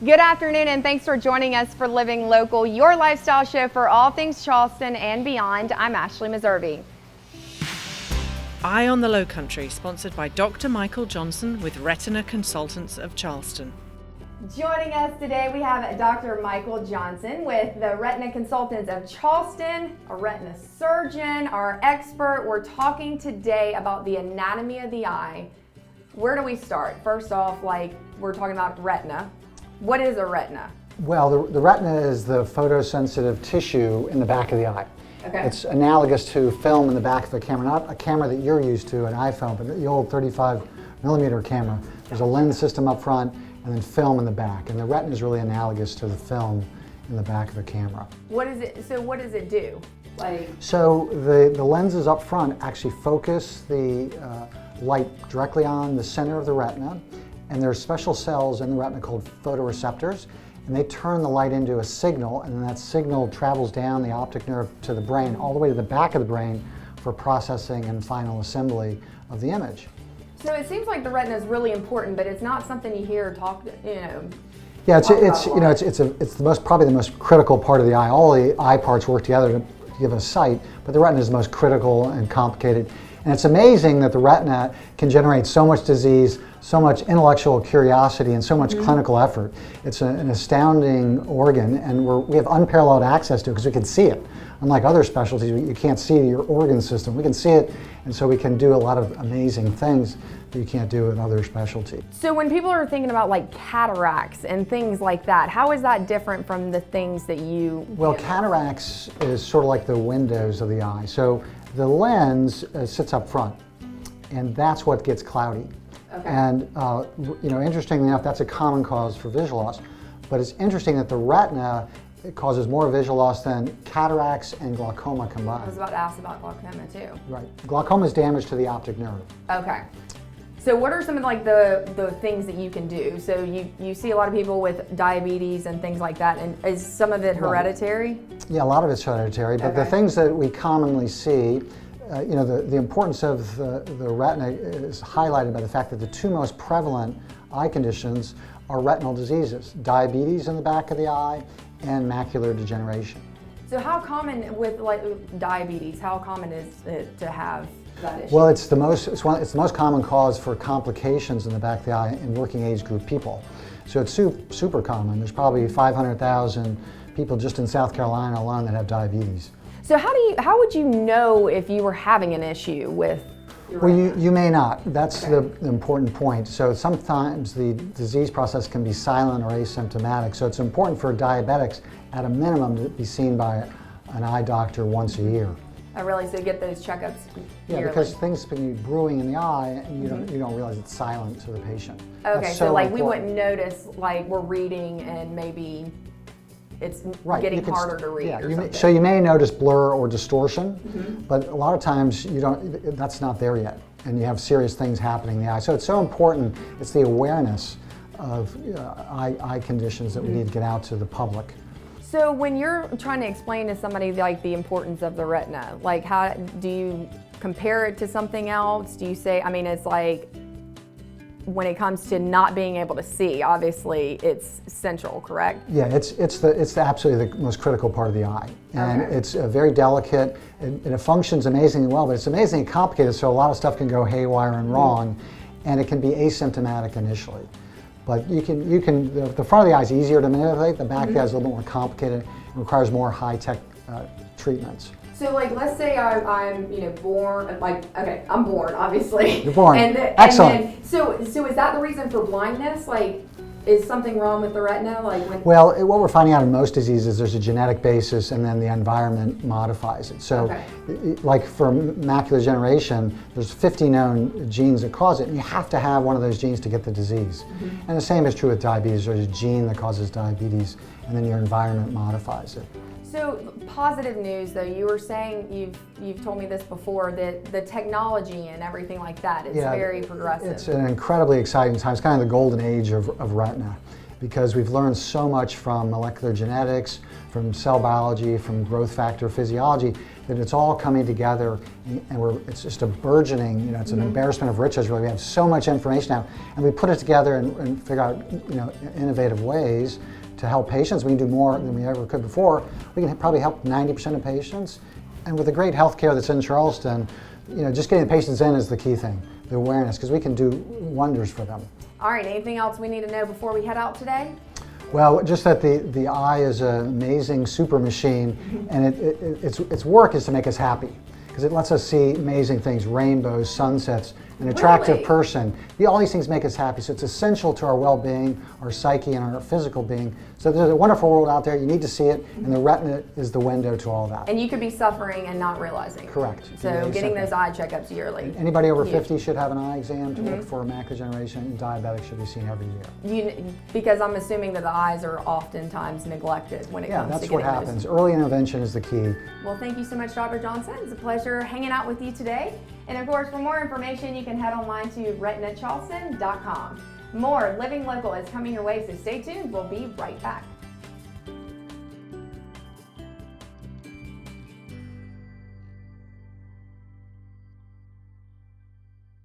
Good afternoon, and thanks for joining us for Living Local, your lifestyle show for all things Charleston and beyond. I'm Ashley Meservey. Eye on the Lowcountry, sponsored by Dr. Michael Johnson with Retina Consultants of Charleston. Joining us today, we have Dr. Michael Johnson with the Retina Consultants of Charleston, a retina surgeon, our expert. We're talking today about the anatomy of the eye. Where do we start? First off, we're talking about retina. What is a retina? Well, the retina is the photosensitive tissue in the back of the eye. Okay. It's analogous to film in the back of a camera, not a camera that you're used to, an iPhone, but the old 35 millimeter camera. There's a lens system up front and then film in the back. And the retina is really analogous to the film in the back of a camera. What is it? So what does it do? So the lenses up front actually focus the light directly on the center of the retina. And there are special cells in the retina called photoreceptors. And they turn the light into a signal, and then that signal travels down the optic nerve to the brain, all the way to the back of the brain for processing and final assembly of the image. So it seems like the retina is really important, but it's not something you hear talk. Yeah, it's probably the most critical part of the eye. All the eye parts work together to give us sight, but the retina is the most critical and complicated. And it's amazing that the retina can generate so much disease, so much intellectual curiosity, and so much clinical effort. It's an astounding organ, and we have unparalleled access to it because we can see it. Unlike other specialties, you can't see your organ system. We can see it, and so we can do a lot of amazing things that you can't do in other specialties. So when people are thinking about cataracts and things like that, how is that different from the things that you... Well, cataracts is sort of like the windows of the eye. So the lens sits up front, and that's what gets cloudy. Okay. And interestingly enough, that's a common cause for visual loss. But it's interesting that the retina causes more visual loss than cataracts and glaucoma combined. I was about to ask about glaucoma too. Right. Glaucoma is damage to the optic nerve. Okay. So what are some of the things that you can do? So you see a lot of people with diabetes and things like that, and is some of it hereditary? Right. Yeah, a lot of it's hereditary, but the things that we commonly see, the importance of the retina is highlighted by the fact that the two most prevalent eye conditions are retinal diseases, diabetes in the back of the eye and macular degeneration. So how common with diabetes, how common is it to have that issue? Well, it's the most common cause for complications in the back of the eye in working age group people. So it's super common. There's probably 500,000 people just in South Carolina alone that have diabetes. So how would you know if you were having an issue with your retina? Well, you may not. That's the important point. So sometimes the disease process can be silent or asymptomatic. So it's important for diabetics at a minimum to be seen by an eye doctor once a year. Oh, really? So get those checkups yearly? Yeah, because things can be brewing in the eye and you don't realize it's silent to the patient. Okay, so we wouldn't notice we're reading and maybe it's getting harder to read or something. So you may notice blur or distortion, but a lot of times that's not there yet, and you have serious things happening in the eye. So it's so important, it's the awareness of eye conditions that we need to get out to the public. So when you're trying to explain to somebody the importance of the retina, how do you compare it to something else? Do you say, it's when it comes to not being able to see, obviously it's central, correct? Yeah, it's absolutely the most critical part of the eye, and it's very delicate, and it functions amazingly well, but it's amazingly complicated, so a lot of stuff can go haywire and wrong, and it can be asymptomatic initially. But the front of the eye is easier to manipulate, the back of the eye is a little bit more complicated, and requires more high-tech treatments. So let's say I'm born, I'm born, obviously. You're born. Excellent. And then, so is that the reason for blindness? Is something wrong with the retina? Well, what we're finding out in most diseases, there's a genetic basis and then the environment modifies it. So for macular degeneration, there's 50 known genes that cause it, and you have to have one of those genes to get the disease. And the same is true with diabetes. There's a gene that causes diabetes, and then your environment modifies it. So positive news though, you were saying, you've told me this before, that the technology and everything like that, it's very progressive. It's an incredibly exciting time. It's kind of the golden age of retina, because we've learned so much from molecular genetics, from cell biology, from growth factor physiology, that it's all coming together, and it's just a burgeoning, you know, it's an embarrassment of riches, really. We have so much information now, and we put it together and figure out, you know, innovative ways to help patients. We can do more than we ever could before. We can probably help 90% of patients. And with the great healthcare that's in Charleston, you know, just getting the patients in is the key thing, the awareness, because we can do wonders for them. All right, anything else we need to know before we head out today? Well, just that the eye is an amazing super machine, and its work is to make us happy, because it lets us see amazing things, rainbows, sunsets, an attractive Really? person. All these things make us happy, so it's essential to our well-being, our psyche, and our physical being. So there's a wonderful world out there. You need to see it, and the retina is the window to all that. And you could be suffering and not realizing. Correct. So Yeah, getting exactly. those eye checkups yearly. Anybody over Huge. 50 should have an eye exam to look for macular degeneration, and diabetics should be seen every year. Because I'm assuming that the eyes are oftentimes neglected when it Yeah, comes to that's getting what those. happens. Early intervention is the key. Well, thank you so much, Dr. Johnson. It's a pleasure hanging out with you today. And of course, for more information, you can head online to retinacharleston.com. More Living Local is coming your way, so stay tuned. We'll be right back.